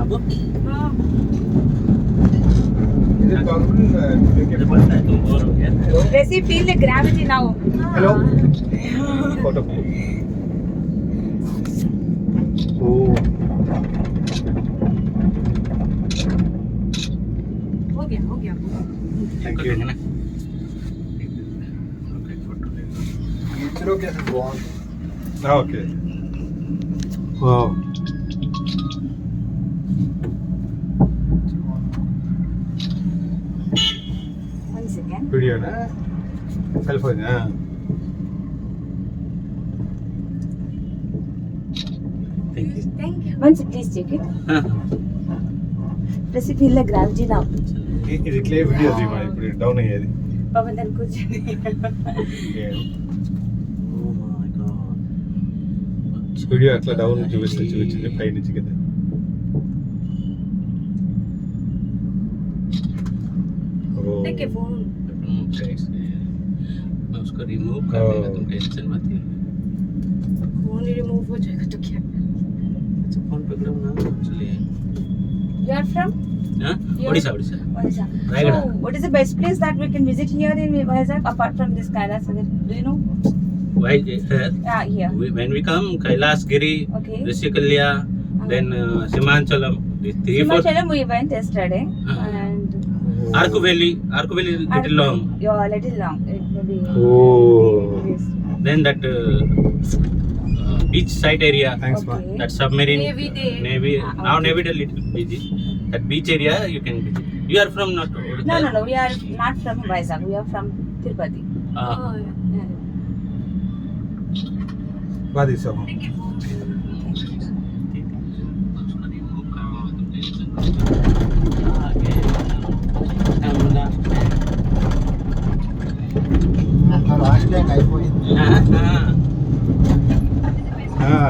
Abu. Does he feel the gravity now? Hello. Photo. Oh. हो गया Thank you. Okay. Wow. One second. Video na? Cellphone na? Thank you. Once please check it. Does he feel the gravity now? ఇది clay video దీమా ఇప్పుడు down అయ్యేది Pavan then కూర్చొని Oh my god. Video అట్లా down చూపించింది పై నుంచి కింద देखे फोन मैं उसको रिमूव कर देगा, तुम टेंशन मत ले। फोन रिमूव हो जाएगा तो क्या? अच्छा फोन पकड़ो ना चलिए। You are from? हाँ Yeah. Odisha Odisha. Raigarh. So, what is the best place that we can visit here in Vizag apart from this Kailas? Do you know? Why Here. when we come Kailas Giri, Okay. Rishikelia, then Simanchalam, these 3-4 Himachalam we went yesterday and Arku Valley little long. Yeah, little long. It may be. Oh. Then that beach side area, thanks మా Okay. that submarine Navy Day. Navy now Okay. Navy Day little busy. That beach area you can visit. You are from not No. We are not from Vizag. We are from Tirupati. Yeah. బాగా తీసాము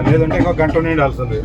లేదంటే ఇంకో గంట ఉండాల్సింది